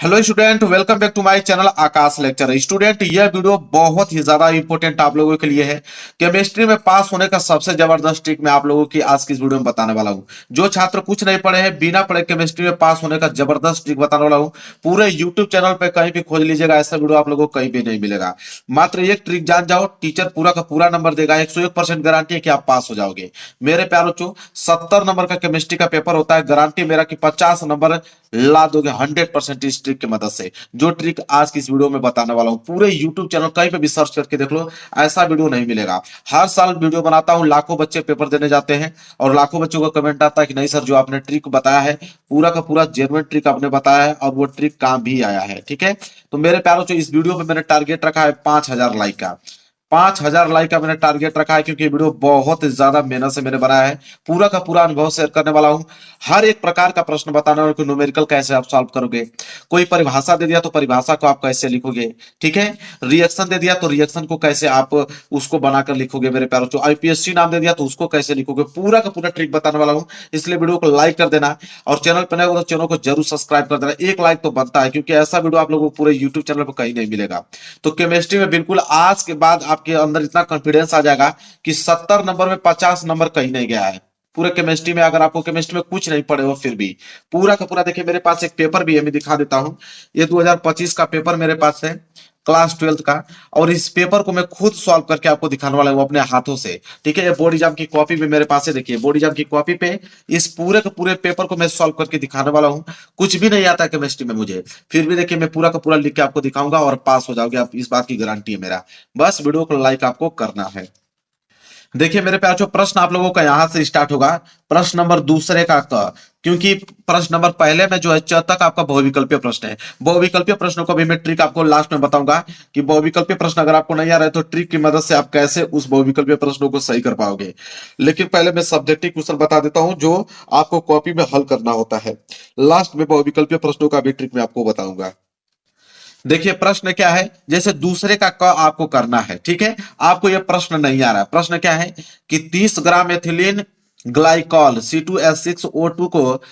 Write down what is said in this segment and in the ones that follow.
Hello student, welcome back to my channel Aakash lecture. Student, यह video बहुत ही ज्यादा इंपॉर्टेंट आप लोगों के लिए है। केमिस्ट्री में पास होने का सबसे जबरदस्त ट्रिक मैं आप लोगों की आज की इस वीडियो में बताने वाला हूं। जो छात्र कुछ नहीं पढ़े हैं, बिना पढ़े केमिस्ट्री में पास होने का जबरदस्त ट्रिक बताने वाला हूं। पूरे यूट्यूब चैनल पे कहीं भी खोज लीजिएगा, ऐसा वीडियो आप लोगों को कहीं भी नहीं मिलेगा। मात्र एक ट्रिक जान जाओ, टीचर पूरा का पूरा नंबर देगा। 101% गारंटी है कि आप पास हो जाओगे। मेरे प्यारो बच्चों, 70 नंबर का केमिस्ट्री का पेपर होता है। गारंटी मेरा कि 50 नंबर ला दोगे 100% इस ट्रिक की मदद से। जो ट्रिक आज की इस वीडियो में बताने वाला हूं, पूरे यूट्यूब चैनल कहीं पे भी सर्च करके देख लो, ऐसा वीडियो नहीं मिलेगा। हर साल वीडियो बनाता हूं, लाखों बच्चे पेपर देने जाते हैं और लाखों बच्चों का कमेंट आता है कि नहीं सर, जो आपने ट्रिक बताया है पूरा का पूरा जेन्युइन ट्रिक आपने बताया है और वो ट्रिक काम भी आया है। ठीक है, तो मेरे प्यारों से इस वीडियो में मैंने टारगेट रखा है 5000 लाइक का। 5000 लाइक का मैंने टारगेट रखा है, क्योंकि ये वीडियो बहुत ज्यादा मेहनत से मैंने बनाया है। पूरा का पूरा अनुभव शेयर करने वाला हूं। हर एक प्रकार का प्रश्न बताना है कि न्यूमेरिकल कैसे आप सॉल्व करोगे। कोई परिभाषा दे दिया तो परिभाषा को आप कैसे लिखोगे। ठीक है, रिएक्शन दे दिया तो रिएक्शन को कैसे आप उसको बनाकर लिखोगे। मेरे प्यारों, जो आईपीएससी नाम दे दिया तो उसको कैसे लिखोगे, पूरा का पूरा ट्रिक बताने वाला हूं। इसलिए वीडियो को लाइक कर देना और चैनल पर नए हो तो चैनल को जरूर सब्सक्राइब कर देना। एक लाइक तो बनता है, क्योंकि ऐसा वीडियो आप लोगों को पूरे यूट्यूब चैनल पर कहीं नहीं मिलेगा। तो केमिस्ट्री में बिल्कुल आज के बाद आपके अंदर इतना कॉन्फिडेंस आ जाएगा कि 70 नंबर में 50 नंबर कहीं नहीं गया है। पूरे केमिस्ट्री में, अगर आपको केमिस्ट्री में कुछ नहीं पढ़े हो फिर भी पूरा का पूरा देखिए, मेरे पास एक पेपर भी है, मैं दिखा देता हूं। ये 2025 का पेपर मेरे पास है, क्लास 12th का। और इस पेपर को मैं खुद सॉल्व करके आपको दिखाने वाला हूं अपने हाथों से। ठीक है, ये बोर्ड एग्जाम की कॉपी भी मेरे पास है। देखिए, बोर्ड एग्जाम की कॉपी पे इस पूरे के पूरे पेपर को मैं सॉल्व करके दिखाने वाला हूं। कुछ भी नहीं आता केमिस्ट्री में मुझे, फिर भी देखिए मैं पूरा का पूरा लिख के आपको दिखाऊंगा और पास हो जाओगे आप, इस बात की गारंटी है मेरा। बस वीडियो को लाइक आपको करना है। देखिए मेरे प्यारे, जो प्रश्न आप लोगों का यहां से स्टार्ट होगा, प्रश्न नंबर दूसरे का क। क्योंकि प्रश्न नंबर पहले में जो है च तक आपका बहुविकल्पीय प्रश्न है। बहुविकल्पीय प्रश्नों को भी मैं ट्रिक आपको लास्ट में बताऊंगा कि बहुविकल्पीय प्रश्न अगर आपको नहीं आ रहा है तो ट्रिक की मदद से आप कैसे उस बहुविकल्पीय प्रश्नों को सही कर पाओगे। लेकिन पहले मैं सब्जेक्टिव क्वेश्चन बता देता हूं जो आपको कॉपी में हल करना होता है। लास्ट में बहुविकल्पीय प्रश्नों का भी ट्रिक मैं आपको बताऊंगा। देखिए प्रश्न क्या है, जैसे दूसरे का क आपको करना है। ठीक है, आपको यह प्रश्न नहीं आ रहा है। प्रश्न क्या है कि 30 ग्राम एथिलीन ग्लाइकॉल C2H6O2 को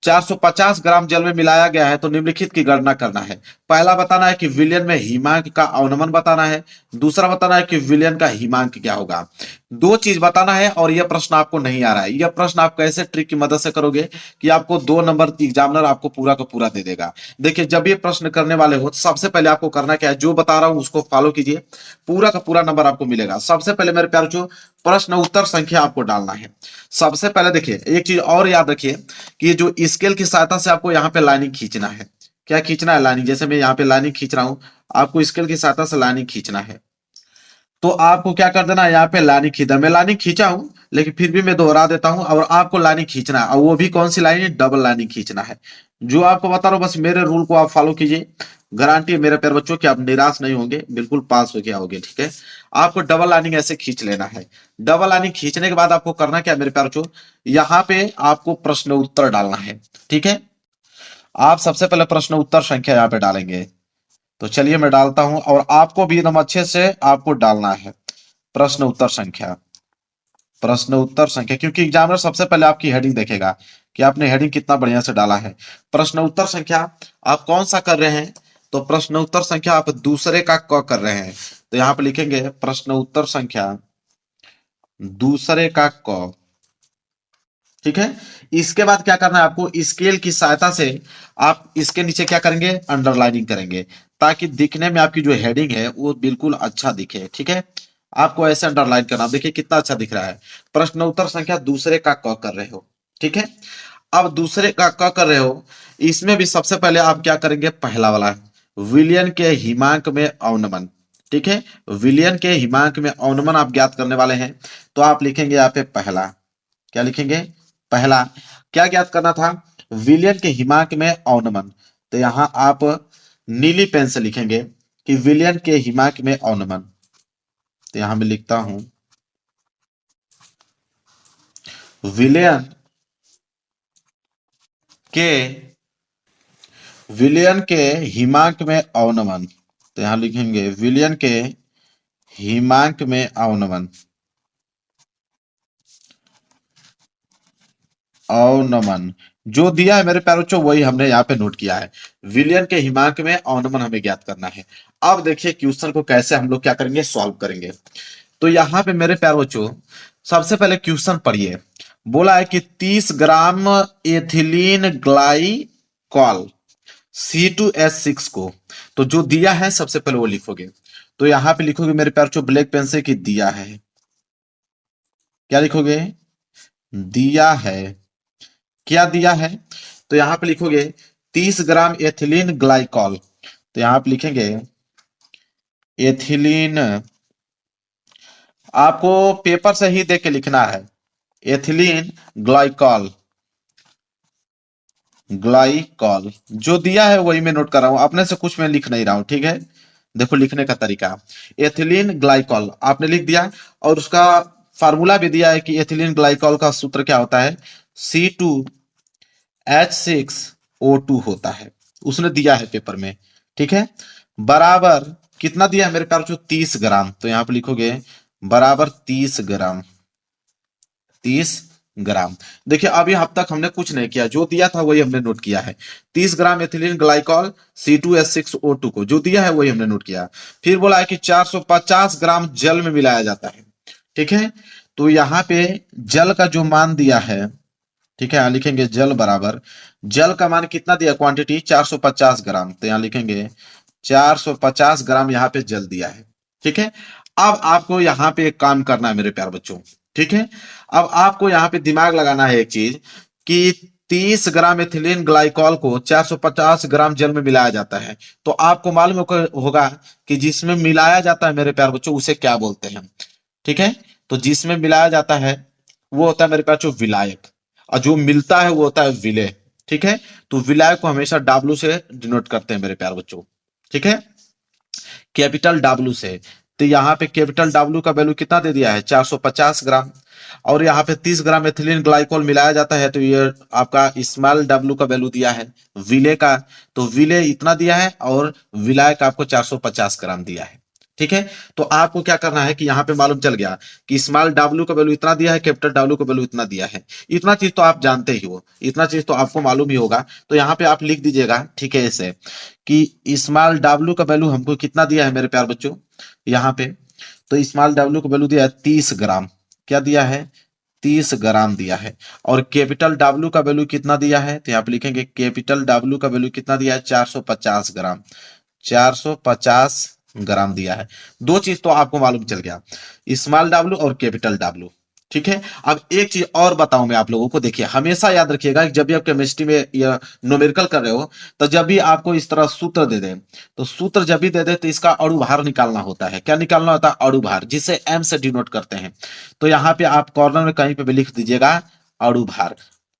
450 ग्राम जल में मिलाया गया है, तो निम्नलिखित की गणना करना है। पहला बताना है कि विलयन में हिमांक का अवनमन बताना है। दूसरा बताना है कि विलयन का हिमांक क्या होगा। दो चीज बताना है और यह प्रश्न आपको नहीं आ रहा है। यह प्रश्न आप कैसे ट्रिक की मदद से करोगे कि आपको 2 नंबर एग्जामिनर आपको पूरा का पूरा दे देगा। देखिए, जब ये प्रश्न करने वाले हो तो सबसे पहले आपको करना क्या है, जो बता रहा हूं उसको फॉलो कीजिए, पूरा का पूरा नंबर आपको मिलेगा। सबसे पहले मेरे प्यारे, जो प्रश्न उत्तर संख्या आपको डालना है। सबसे पहले देखिए, एक चीज और याद रखिए कि जो स्केल की सहायता से आपको यहाँ पे लाइनिंग खींचना है। क्या खींचना है? लाइनिंग। जैसे मैं यहाँ पे लाइनिंग खींच रहा हूं, आपको स्केल की सहायता से लाइनिंग खींचना है। तो आपको क्या कर देना है, यहाँ पे लाइनिंग खींचा। मैं लाइनिंग खींचा हूं, लेकिन फिर भी मैं दोहरा देता हूं। और आपको लाइनिंग खींचना है, और वो भी कौन सी लाइनिंग? डबल लाइनिंग खींचना है। जो आपको बता रहा हूं, बस मेरे रूल को आप फॉलो कीजिए। गारंटी है मेरे प्यारे बच्चों कि आप निराश नहीं होंगे, बिल्कुल पास हो गया होगे। ठीक है, आपको डबल लाइनिंग ऐसे खींच लेना है। डबल लाइनिंग खींचने के बाद आपको करना क्या है मेरे प्यारे बच्चों, यहाँ पे आपको प्रश्न उत्तर डालना है। ठीक है, आप सबसे पहले प्रश्न उत्तर संख्या यहाँ पे डालेंगे। तो चलिए मैं डालता हूं, और आपको भी एकदम अच्छे से आपको डालना है प्रश्न उत्तर संख्या। प्रश्न उत्तर संख्या, क्योंकि एग्जामिनर सबसे पहले आपकी हेडिंग देखेगा कि आपने हेडिंग कितना बढ़िया से डाला है। प्रश्न उत्तर संख्या आप कौन सा कर रहे हैं? तो प्रश्न उत्तर संख्या आप दूसरे का क कर रहे हैं। तो यहां पे लिखेंगे प्रश्न उत्तर संख्या दूसरे का क। ठीक है, इसके बाद क्या करना है आपको, स्केल की सहायता से आप इसके नीचे क्या करेंगे, अंडरलाइनिंग करेंगे, ताकि दिखने में आपकी जो हेडिंग है वो बिल्कुल अच्छा दिखे। ठीक है, आपको ऐसे अंडरलाइन करना। देखिए कितना अच्छा दिख रहा है। प्रश्न उत्तर संख्या दूसरे का क कर रहे हो। ठीक है, अब दूसरे का क कर रहे हो, इसमें भी सबसे पहले आप क्या करेंगे, पहला वाला विलियन के हिमांक में अवनमन। ठीक है, विलियन के हिमांक में अवनमन आप ज्ञात करने वाले हैं। तो आप लिखेंगे यहाँ पे पहला, क्या लिखेंगे, पहला। क्या ज्ञात करना था, विलियन के हिमांक में अवनमन। तो यहां आप नीली पेन से लिखेंगे कि विलियन के हिमांक में अवनमन। तो यहां मैं लिखता हूं विलियन के विलियन के हिमांक में अवनमन। तो यहां लिखेंगे विलियन के हिमांक में अवनमन। अवनमन जो दिया है मेरे प्यारे बच्चों वही हमने यहाँ पे नोट किया है। विलियन के हिमांक में अवनमन हमें ज्ञात करना है। अब देखिए क्वेश्चन को कैसे हम लोग क्या करेंगे, सॉल्व करेंगे। तो यहाँ पे मेरे प्यारे बच्चों सबसे पहले क्वेश्चन पढ़िए। बोला है कि 30 ग्राम एथिलीन ग्लाइकॉल C2H6 को, तो जो दिया है सबसे पहले वो लिखोगे। तो यहाँ पे लिखोगे मेरे प्यारे बच्चों ब्लैक पेन से कि दिया है, क्या लिखोगे, दिया है, क्या दिया है। तो यहाँ पे लिखोगे 30 ग्राम एथिलीन ग्लाइकॉल, तो यहाँ पे लिखेंगे एथिलीन, आपको पेपर से ही देख के लिखना है, एथिलीन ग्लाइकॉल, ग्लाइकॉल जो दिया है वही मैं नोट कर रहा हूं, अपने से कुछ मैं लिख नहीं रहा हूं, ठीक है। देखो लिखने का तरीका, एथिलीन ग्लाइकॉल आपने लिख दिया, और उसका फार्मूला भी दिया है कि एथिलीन ग्लाइकॉल का सूत्र क्या होता है, C2H6O2 होता है, उसने दिया है पेपर में, ठीक है। बराबर कितना दिया है मेरे प्यार, जो 30 ग्राम, तो यहां पे लिखोगे बराबर 30 ग्राम, 30 ग्राम। देखिए अभी अब तक हमने कुछ नहीं किया, जो दिया था वही हमने नोट किया है। 30 ग्राम एथिलीन ग्लाइकॉल C2H6O2 को जो दिया है वही हमने नोट किया। फिर बोला है कि 450 ग्राम जल में मिलाया जाता है, ठीक है। तो यहाँ पे जल का जो मान दिया है, ठीक है, यहाँ लिखेंगे जल बराबर, जल का मान कितना दिया, क्वांटिटी 450 ग्राम, तो यहाँ लिखेंगे 450 ग्राम यहाँ पे जल दिया है, ठीक है। अब आपको यहाँ पे एक काम करना है मेरे प्यार बच्चों, ठीक है। अब आपको यहाँ पे दिमाग लगाना है एक चीज, कि 30 ग्राम एथिलीन ग्लाइकॉल को 450 ग्राम जल में मिलाया जाता है, तो आपको मालूम होगा कि जिसमें मिलाया जाता है मेरे प्यार बच्चों उसे क्या बोलते हैं, ठीक है। तो जिसमें मिलाया जाता है वो होता है मेरे पास जो विलायक, और जो मिलता है वो होता है विलेय, ठीक है। तो विलायक को हमेशा W से डिनोट करते हैं मेरे प्यार बच्चों, ठीक है, कैपिटल W से। तो यहाँ पे कैपिटल W का वैल्यू कितना दे दिया है, 450 ग्राम, और यहाँ पे 30 ग्राम एथिलीन ग्लाइकोल मिलाया जाता है, तो ये आपका स्मॉल W का वैल्यू दिया है विले का, तो विले इतना दिया है और विलायक आपको 450 ग्राम दिया है, ठीक है। तो आपको क्या करना है कि यहाँ पे मालूम चल गया कि स्मॉल W का वैल्यू इतना दिया है, कैपिटल W का वैल्यू इतना दिया है। इतना चीज तो आप जानते ही हो, इतना चीज तो आपको मालूम ही होगा। तो यहाँ पे आप लिख दीजिएगा, ठीक है, ऐसे कि स्मॉल W का वैल्यू हमको कितना दिया है मेरे प्यार बच्चों, यहाँ पे तो स्मॉल W का वैल्यू दिया है 30 ग्राम, क्या दिया है, 30 ग्राम दिया है। और कैपिटल W का वैल्यू कितना दिया है, तो यहाँ पे लिखेंगे कैपिटल W का वैल्यू कितना दिया है, 450 ग्राम, 450 ग्राम दिया है। दो चीज तो आपको मालूम चल गया, स्मॉल W और कैपिटल W, ठीक है। अब एक चीज और बताऊं मैं आप लोगों को, देखिए हमेशा याद रखिएगा कि जब भी आप केमिस्ट्री में या न्यूमेरिकल कर रहे हो, तो जब भी आपको इस तरह सूत्र दे दे, तो सूत्र जब भी दे दे तो इसका अणु भार निकालना होता है। क्या निकालना होता है, अणु भार, जिसे M से डिनोट करते हैं। तो यहाँ पे आप कॉर्नर में कहीं पे भी लिख दीजिएगा अणु भार।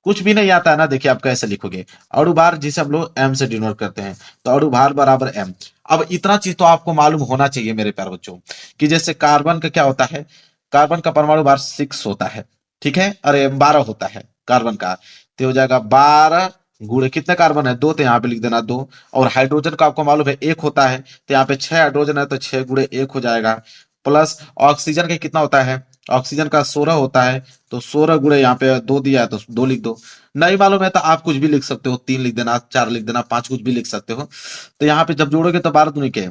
कुछ भी नहीं आता है ना, देखिए आप कैसे लिखोगे, अणु भार जिसे हम लोग M से डिनोट करते हैं, तो अणु भार बराबर M। अब इतना चीज तो आपको मालूम होना चाहिए मेरे प्यारे बच्चों, कि जैसे कार्बन का क्या होता है, कार्बन का परमाणु भार 6 होता है, ठीक है, अरे 12 होता है कार्बन का, तो हो जाएगा 12 गुणे कितने कार्बन है, 2, तो यहाँ पे लिख देना 2। और हाइड्रोजन का आपको मालूम है 1 होता है, तो यहाँ पे 6 हाइड्रोजन है, तो 6 गुणे 1 हो जाएगा। प्लस ऑक्सीजन का कितना होता है, ऑक्सीजन का 16 होता है, तो 16 गुणे यहाँ पे 2 दिया है तो 2 लिख दो। नहीं मालूम है तो आप कुछ भी लिख सकते हो, 3 लिख देना, 4 लिख देना, 5 कुछ भी लिख सकते हो। तो यहाँ पे जब जोड़ोगे तो 12 दूनी के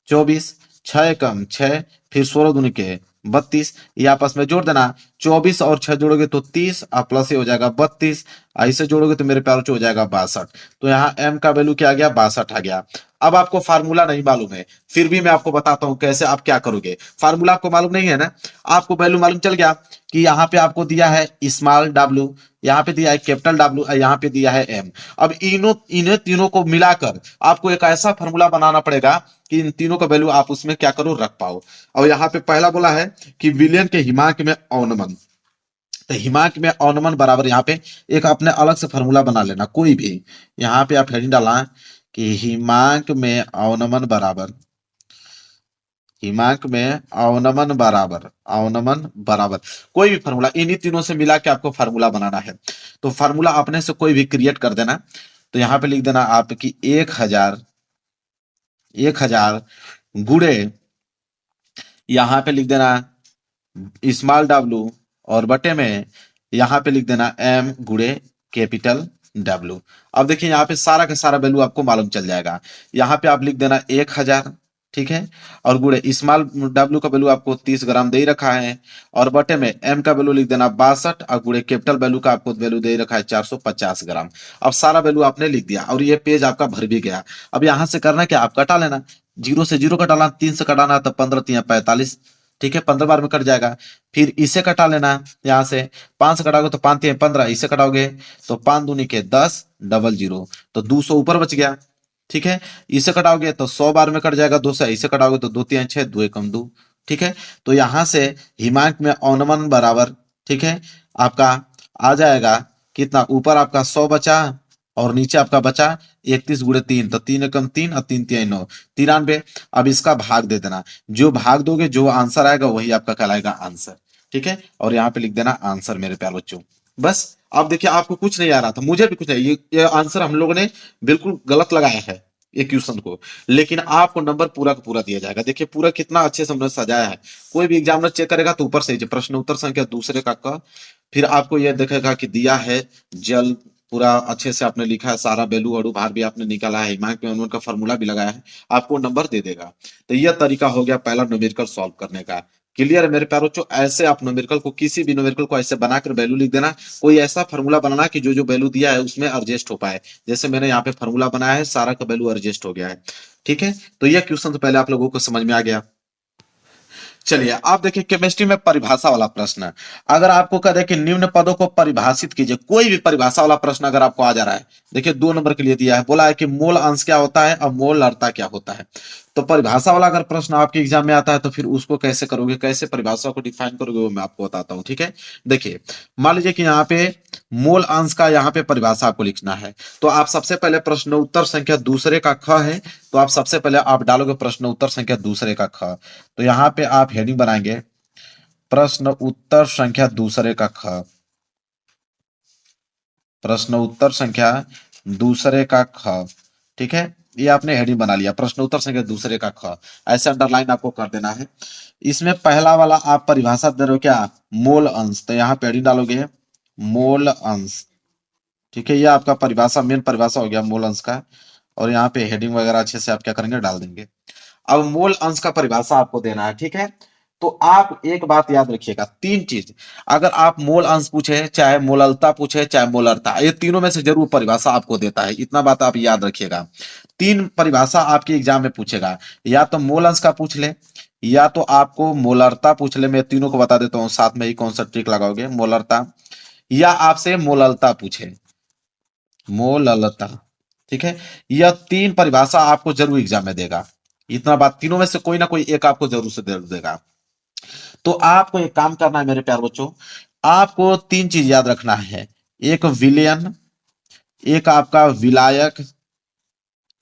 24, 6 कम 6, फिर 16 दूनी के 32, ये आपस में जोड़ देना, 24 और 6 जोड़ोगे तो 30, और प्लस ये हो जाएगा 32, ऐसे जोड़ोगे तो मेरे प्यारों हो जाएगा 62। तो यहाँ M का वैल्यू क्या आ गया, 62 आ गया। अब आपको फार्मूला नहीं मालूम है, फिर भी मैं आपको बताता हूं कैसे आप क्या करोगे। फार्मूला आपको मालूम नहीं है ना, आपको वैल्यू मालूम चल गया कि यहाँ पे आपको दिया है स्मॉल W, यहाँ पे दिया है कैपिटल W, यहाँ पे दिया है M। अब इन्हें तीनों को मिलाकर आपको एक ऐसा फार्मूला बनाना पड़ेगा कि इन तीनों का वैल्यू आप उसमें क्या करो, रख पाओ। और यहाँ पे पहला बोला है कि विलियन के हिमांक में अवनमन, तो हिमांक में अवनमन बराबर यहाँ पे एक अपने अलग से फार्मूला बना लेना कोई भी। यहाँ पे आप हेडिंग डाला कि हिमांक में अवनमन बराबर, हिमांक में अवनमन बराबर कोई भी फार्मूला, इन्हीं तीनों से मिला के आपको फार्मूला बनाना है। तो फार्मूला अपने से कोई भी क्रिएट कर देना। तो यहाँ पे लिख देना आपकी 1000 गुणे, यहाँ पे लिख देना स्मॉल W, और बटे में यहाँ पे लिख देना M गुणे कैपिटल डब्ल्यू। अब देखिए यहाँ पे सारा का सारा वैल्यू आपको मालूम चल जाएगा। यहाँ पे आप लिख देना 1000, ठीक है, और गुड़े स्मॉल डब्ल्यू का वैल्यू आपको 30 ग्राम दे ही रखा है, और बटे में एम का वैल्यू लिख देना 62, और गुड़े कैपिटल वैल्यू का आपको वैल्यू दे रखा है 450 ग्राम। अब सारा वैल्यू आपने लिख दिया और ये पेज आपका भर भी गया। अब यहाँ से करना क्या, आप कटा लेना, 0 से 0 कटाना, 3 से कटाना तो 15 3 45, ठीक है, 15 बार में कट जाएगा। फिर इसे कटा लेना, यहाँ से 5 से कटाओगे तो 5 3 15, इसे कटाओगे तो 5 दूनी के 10, डबल 0, तो 200 ऊपर बच गया, ठीक है। इसे कटाओगे तो 100 बार में कट जाएगा 2 से, इसे कटाओगे तो 2 3 6, 2 एकम 2, ठीक है। तो यहां से हिमांक में औनमन बराबर, ठीक है, आपका आ जाएगा कितना, ऊपर आपका 100 बचा और नीचे आपका बचा 31 गुणे 3, तो 3 एकम 3 और 3 3 9, 93। अब इसका भाग दे देना, जो भाग दोगे जो आंसर आएगा वही आपका कहलाएगा आंसर, ठीक है। और यहाँ पे लिख देना आंसर मेरे प्यारे बच्चों। बस अब देखिए आपको कुछ नहीं आ रहा था, मुझे भी कुछ नहीं, ये आंसर हम लोगों ने बिल्कुल गलत लगाया है ये क्वेश्चन को, लेकिन आपको नंबर पूरा का पूरा दिया जाएगा। देखिए पूरा कितना अच्छे से हमने सजाया है, कोई भी एग्जामिनर चेक करेगा तो ऊपर से प्रश्न उत्तर संख्या दूसरे का, फिर आपको यह देखेगा कि दिया है जल, पूरा अच्छे से आपने लिखा है, सारा वैल्यू अड़ू भार भी आपने निकाला है, हिमांक में उनका फॉर्मूला भी लगाया है, आपको नंबर दे देगा। तो यह तरीका हो गया पहला न्यूमेरिकल सॉल्व करने का। क्लियर है मेरे प्यारे बच्चों, ऐसे आप न्यूमेरिकल को, किसी भी न्यूमेरिकल को ऐसे बनाकर वैल्यू लिख देना, कोई ऐसा फॉर्मूला बनाना कि जो जो वैल्यू दिया है उसमें एडजस्ट हो पाए। जैसे मैंने यहाँ पे फॉर्मूला बनाया है, सारा का वैल्यू एडजस्ट हो गया है, ठीक है। तो यह क्वेश्चन तो पहले आप लोगों को समझ में आ गया। चलिए आप देखिए केमिस्ट्री में परिभाषा वाला प्रश्न, अगर आपको कह दे कि निम्न पदों को परिभाषित कीजिए, कोई भी परिभाषा वाला प्रश्न अगर आपको आ जा रहा है, देखिए 2 नंबर के लिए दिया है, बोला है कि मोल अंश क्या होता है और मोल अर्ता क्या होता है। तो परिभाषा वाला अगर प्रश्न आपके एग्जाम में आता है तो फिर उसको कैसे करोगे, कैसे परिभाषा को डिफाइन करोगे, वो मैं आपको बताता हूं, ठीक है। देखिए मान लीजिए कि यहाँ पे मोल अंश का यहाँ पे परिभाषा आपको लिखना है, तो आप सबसे पहले प्रश्न उत्तर संख्या दूसरे का ख है, तो आप सबसे पहले आप डालोगे प्रश्न उत्तर संख्या दूसरे का ख। तो यहाँ पे आप हेडिंग बनाएंगे प्रश्न उत्तर संख्या दूसरे का ख, प्रश्न उत्तर संख्या दूसरे का ख, ठीक है। ये आपने हेडिंग बना लिया, प्रश्न उत्तर संख्या दूसरे का ख, ऐसे अंडरलाइन आपको कर देना है। इसमें पहला वाला आप परिभाषा दे रहे हो क्या, मोल अंश, तो यहाँ पे हेडिंग डालोगे मोल अंश, ठीक है। ये आपका परिभाषा, मेन परिभाषा हो गया मोल अंश का, और यहाँ पे हेडिंग वगैरह अच्छे से आप क्या करेंगे, डाल देंगे। अब मोल अंश का परिभाषा आपको देना है, ठीक है। तो आप एक बात याद रखिएगा, 3 चीज, अगर आप मोल अंश पूछे, चाहे मोललता पूछे, चाहे मोलरता, ये तीनों में से जरूर परिभाषा आपको देता है, इतना बात आप याद रखिएगा। 3 परिभाषा आपके एग्जाम में पूछेगा, या तो मोल अंश का पूछ ले, या तो आपको मोलरता पूछ ले, मैं तीनों को बता देता हूँ साथ में ही कौन सा ट्रिक लगाओगे, मोलरता, या आपसे मोललता पूछे, मोललता, ठीक है। यह 3 परिभाषा आपको जरूर एग्जाम में देगा, इतना बात, तीनों में से कोई ना कोई एक आपको जरूर से देगा। तो आपको एक काम करना है मेरे प्यारे बच्चों, आपको 3 चीज याद रखना है, एक विलयन, एक आपका विलायक,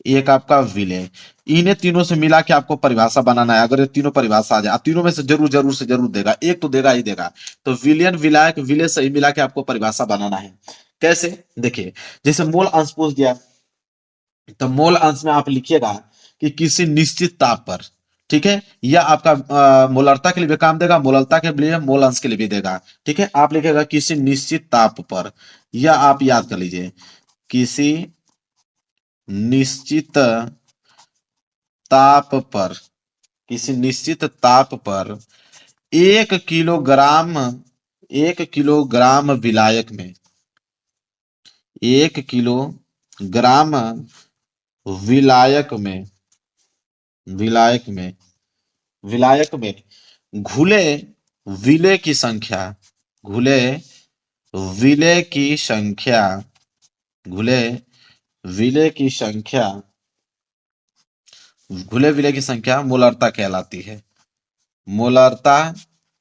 एक आपका विलय, इन्हें तीनों से मिला के आपको परिभाषा बनाना है। अगर ये तीनों परिभाषा आ जाए, तीनों में से जरूर जरूर से जरूर देगा, एक तो देगा ही देगा। तो विलयन विलायक विलय से मिला के आपको परिभाषा बनाना है। कैसे, देखिए जैसे मोल अंश पूछ दिया, तो मोल अंश में आप लिखिएगा कि किसी निश्चित ताप पर, ठीक है, या आपका मोलरता के लिए भी काम देगा, मोलरता के लिए, मोल अंश के लिए भी देगा, ठीक है। आप लिखिएगा किसी निश्चित ताप पर, या आप याद कर लीजिए किसी निश्चित ताप पर, किसी निश्चित ताप पर 1 किलोग्राम, 1 किलोग्राम विलायक में, 1 किलोग्राम विलायक में, विलायक में, विलायक में घुले विलय की संख्या, घुले विलय की संख्या, घुले विलय की संख्या, घुले विलय की संख्या मोलरता कहलाती है, मोलरता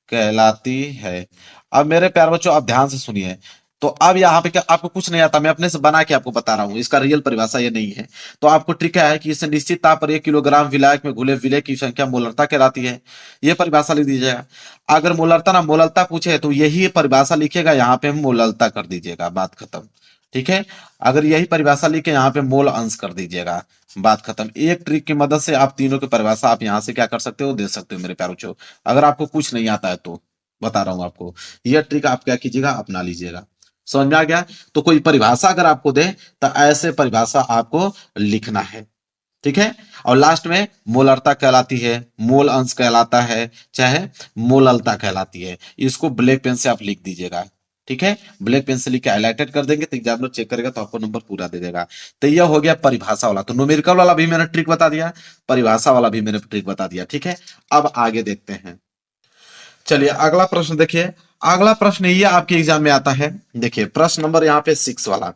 कहलाती है। अब मेरे प्यारे बच्चों आप ध्यान से सुनिए, तो अब यहाँ पे क्या, आपको कुछ नहीं आता, मैं अपने से बना के आपको बता रहा हूँ, इसका रियल परिभाषा ये नहीं है। तो आपको ट्रिक क्या है कि इसे निश्चित ताप पर 1 किलोग्राम विलायक में घुले विलय की संख्या मोलरता कहलाती है, ये परिभाषा लिख दीजिएगा। अगर मोलरता ना मोललता पूछे तो यही परिभाषा लिखिएगा, यहाँ पे मोललता कर दीजिएगा, बात खत्म, ठीक है। अगर यही परिभाषा लिख के यहाँ पे मोल अंश कर दीजिएगा, बात खत्म। एक ट्रिक की मदद से आप तीनों की परिभाषा आप यहाँ से क्या कर सकते हो, दे सकते हो मेरे प्यारे बच्चों। अगर आपको कुछ नहीं आता है तो बता रहा हूं आपको, यह ट्रिक आप क्या कीजिएगा, अपना लीजिएगा। समझ में आ गया? तो कोई परिभाषा अगर आपको दे तो ऐसे परिभाषा आपको लिखना है, ठीक है। और लास्ट में मोलरता कहलाती है, मोल अंश कहलाता है, चाहे मोललता कहलाती है। इसको ब्लैक पेन से आप लिख दीजिएगा, ठीक है। ब्लैक पेन से लिख के हाईलाइटेड कर देंगे तो एग्जामिनर चेक करेगा तो आपको नंबर पूरा दे देगा। तो यह हो गया परिभाषा वाला। तो न्यूमेरिकल वाला भी मैंने ट्रिक बता दिया, परिभाषा वाला भी मैंने ट्रिक बता दिया, ठीक है। अब आगे देखते हैं। चलिए अगला प्रश्न देखिए। अगला प्रश्न ये आपके एग्जाम में आता है। देखिए प्रश्न नंबर यहाँ पे 6 वाला।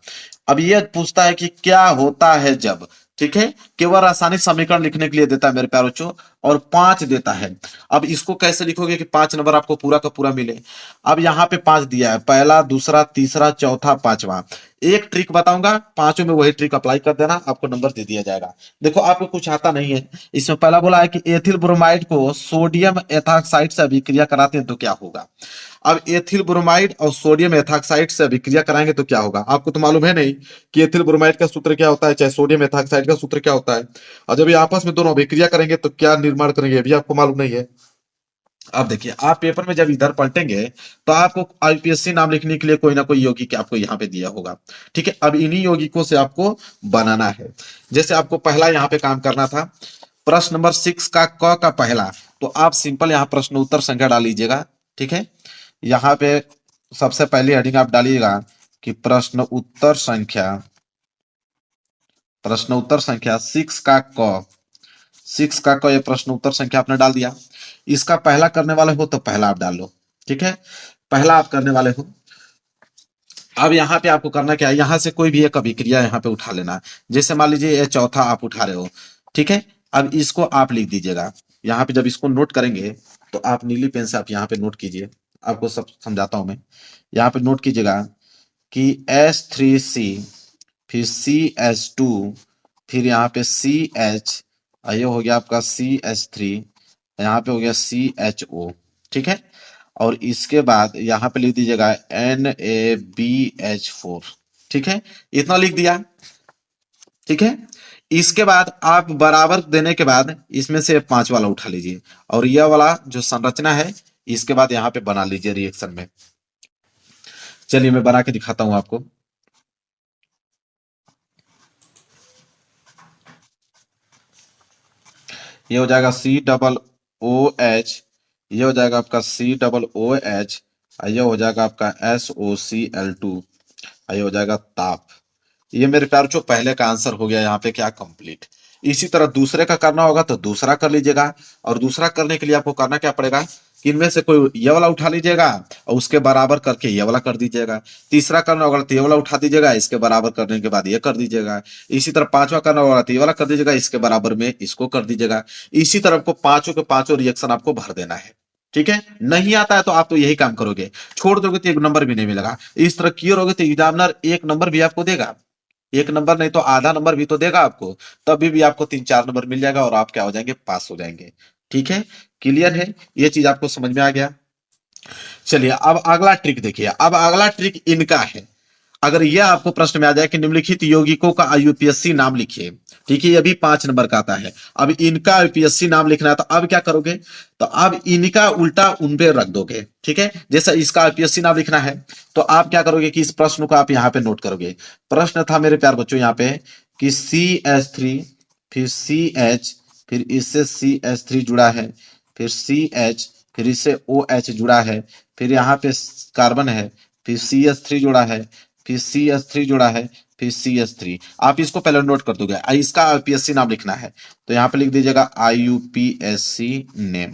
अब ये पूछता है कि क्या होता है जब, ठीक है, केवल रासायनिक समीकरण लिखने के लिए देता है मेरे प्यारे बच्चों, और 5 देता है। अब इसको कैसे लिखोगे कि 5 नंबर आपको पूरा का पूरा मिले। अब यहाँ पे 5 दिया है, पहला, दूसरा, तीसरा, चौथा, पांचवा। एक ट्रिक बताऊंगा, पांचों में वही ट्रिक अप्लाई कर देना, आपको नंबर दे दिया जाएगा। देखो आपको कुछ आता नहीं है। इसमें पहला बोला है कि एथिल ब्रोमाइड को सोडियम एथॉक्साइड से अभिक्रिया कराते हैं तो क्या होगा। अब एथिल ब्रोमाइड और सोडियम एथॉक्साइड से अभिक्रिया कराएंगे तो क्या होगा। आपको तो मालूम है नहीं कि एथिल ब्रोमाइड का सूत्र क्या होता है, चाहे सोडियम एथॉक्साइड का सूत्र क्या होता है। और जब ये आपस में दोनों अभिक्रिया करेंगे तो क्या निर्माण करेंगे, भी आपको मालूम नहीं है। अब देखिए आप पेपर में जब इधर पलटेंगे तो आपको आईपीएससी नाम लिखने के लिए कोई ना कोई यौगिक आपको यहाँ पे दिया होगा, ठीक है। अब इन्हीं यौगिकों से आपको बनाना है। जैसे आपको पहला यहाँ पे काम करना था, प्रश्न नंबर 6 का क का पहला। तो आप सिंपल यहाँ प्रश्न उत्तर संख्या डाल लीजिएगा, ठीक है। यहाँ पे सबसे पहली हेडिंग आप डालिएगा कि प्रश्न उत्तर संख्या, प्रश्न उत्तर संख्या 6 का क, 6 का क, ये प्रश्न उत्तर संख्या आपने डाल दिया। इसका पहला करने वाले हो तो पहला आप डाल लो, ठीक है। पहला आप करने वाले हो। अब यहाँ पे आपको करना क्या है, यहाँ से कोई भी एक अभिक्रिया यहाँ पे उठा लेना। जैसे मान लीजिए ये चौथा आप उठा रहे हो, ठीक है। अब इसको आप लिख दीजिएगा। यहाँ पे जब इसको नोट करेंगे तो आप नीली पेन से आप यहाँ पे नोट कीजिए, आपको सब समझाता हूं मैं। यहाँ पे नोट कीजिएगा कि S3C, फिर CH2, फिर यहाँ पे CH, ये हो गया आपका CH3, यहाँ पे हो गया CHO, ठीक है। और इसके बाद यहाँ पे लिख दीजिएगा NaBH4, ठीक है। इतना लिख दिया, ठीक है। इसके बाद आप बराबर देने के बाद इसमें से 5 वाला उठा लीजिए और यह वाला जो संरचना है इसके बाद यहाँ पे बना लीजिए रिएक्शन में। चलिए मैं बना के दिखाता हूं आपको। ये हो जाएगा COOH, ये हो जाएगा आपका COOH, ये हो जाएगा आपका SOCl2, ये हो जाएगा ताप। ये मेरे प्यार जो पहले का आंसर हो गया यहाँ पे क्या, कंप्लीट। इसी तरह दूसरे का करना होगा तो दूसरा कर लीजिएगा। और दूसरा करने के लिए आपको करना क्या पड़ेगा कि इनमें से कोई ये वाला उठा लीजिएगा और उसके बराबर करके ये वाला कर दीजिएगा। तीसरा करना होगा तो ये वाला उठा दीजिएगा, इसके बराबर करने के बाद ये कर दीजिएगा। इसी तरह पांचवा करना होगा तो ये वाला कर दीजिएगा, इसके बराबर में इसको कर दीजिएगा। इसी तरह आपको पांचों के पांचों रिएक्शन आपको भर देना है, ठीक है। नहीं आता है तो आप तो यही काम करोगे, छोड़ दोगे तो 1 नंबर भी नहीं मिलेगा। इस तरह किए रहोगे तो एग्जामिनर 1 नंबर भी आपको देगा, 1 नंबर नहीं तो आधा नंबर भी तो देगा आपको, तभी भी आपको 3-4 नंबर मिल जाएगा और आप क्या हो जाएंगे, पास हो जाएंगे, ठीक है। क्लियर है, ये चीज आपको समझ में आ गया। चलिए अब अगला ट्रिक देखिए। अब अगला ट्रिक इनका है। अगर यह आपको प्रश्न में आ जाए कि निम्नलिखित यौगिकों का आईयूपीएससी नाम लिखिए, ठीक है, ये भी 5 नंबर का आता है। अब इनका आईयूपीएससी नाम लिखना है तो अब क्या करोगे, तो अब इनका उल्टा उन पे रख दोगे, ठीक है। जैसे इसका आईयूपीएससी नाम लिखना है तो आप क्या करोगे कि इस प्रश्न को आप यहाँ पे नोट करोगे। प्रश्न था मेरे प्यार बच्चों यहाँ पे कि CH3, फिर CH, फिर इससे CH3 जुड़ा है, फिर CH, फिर इससे OH जुड़ा है, फिर यहाँ पे कार्बन है, फिर CH3 जुड़ा है, फिर CH3 जुड़ा है, फिर CH3। आप इसको पहले नोट कर दोगे। इसका आईयूपीएससी नाम लिखना है तो यहाँ पे लिख दीजिएगा आईयूपीएससी नेम।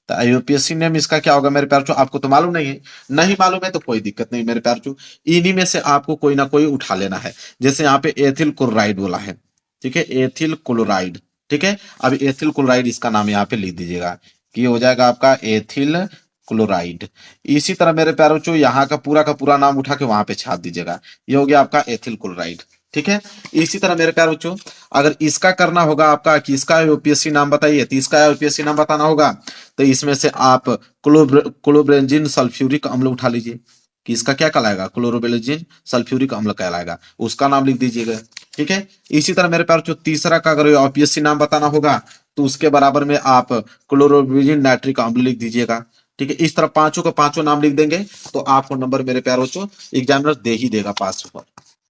तो आईयूपीएससी नेम इसका क्या होगा मेरे प्यार चो, आपको तो मालूम नहीं है। नहीं मालूम है तो कोई दिक्कत नहीं मेरे प्यार चो, इन्हीं में से आपको कोई ना कोई उठा लेना है। जैसे यहाँ पे एथिल क्लोराइड बोला है, ठीक है, एथिल क्लोराइड, ठीक है। अब एथिल क्लोराइड इसका नाम यहाँ पे लिख दीजिएगा कि हो जाएगा आपका एथिल क्लोराइड। इसी तरह मेरे प्यारे बच्चों यहाँ का पूरा नाम उठा के वहां पे छाप दीजिएगा, ये हो गया आपका एथिल क्लोराइड, ठीक है। इसी तरह मेरे प्यारे बच्चों अगर इसका करना होगा आपका कि इसका यूपीएससी नाम बताइए, तो इसका यूपीएससी नाम बताना होगा तो इसमें से आप क्लोरोबेंजीन सल्फ्यूरिक अम्ल उठा लीजिए कि इसका क्या कहलाएगा, क्लोरोबेंजीन सल्फ्यूरिक अम्ल कहलाएगा, उसका नाम लिख दीजिएगा, ठीक है। इसी तरह मेरे प्यारे बच्चों तीसरा का अगर यूपीएससी नाम बताना होगा तो उसके बराबर में आप क्लोरोबेंजीन नाइट्रिक अम्ल लिख दीजिएगा। ठीक है, इस तरह पांचों का पांचों नाम लिख देंगे तो आपको नंबर मेरे प्यारे बच्चों एग्जामिनर दे ही देगा, पास पर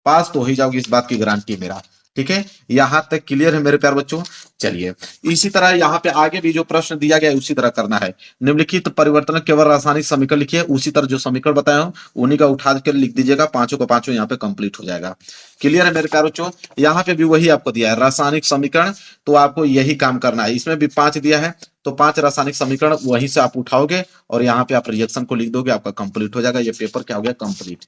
पास तो हो ही जाओगे, इस बात की गारंटी मेरा। ठीक है, यहां तक क्लियर है मेरे प्यारे बच्चों। चलिए, इसी तरह यहाँ पे आगे भी जो प्रश्न दिया गया है उसी तरह करना है। निम्नलिखित परिवर्तन केवल रासायनिक समीकरण लिखिए, उसी तरह जो समीकरण बताया हूं उन्हीं का उठा कर लिख दीजिएगा, पांचों का पांचों यहाँ पे कंप्लीट हो जाएगा। क्लियर है मेरे प्यारे बच्चों। यहाँ पे भी वही आपको दिया है रासायनिक समीकरण, तो आपको यही काम करना है। इसमें भी 5 दिया है, तो 5 रासायनिक समीकरण वहीं से आप उठाओगे और यहाँ पे आप रिएक्शन को लिख दोगे, आपका कंप्लीट हो जाएगा। ये पेपर क्या हो गया, कंप्लीट।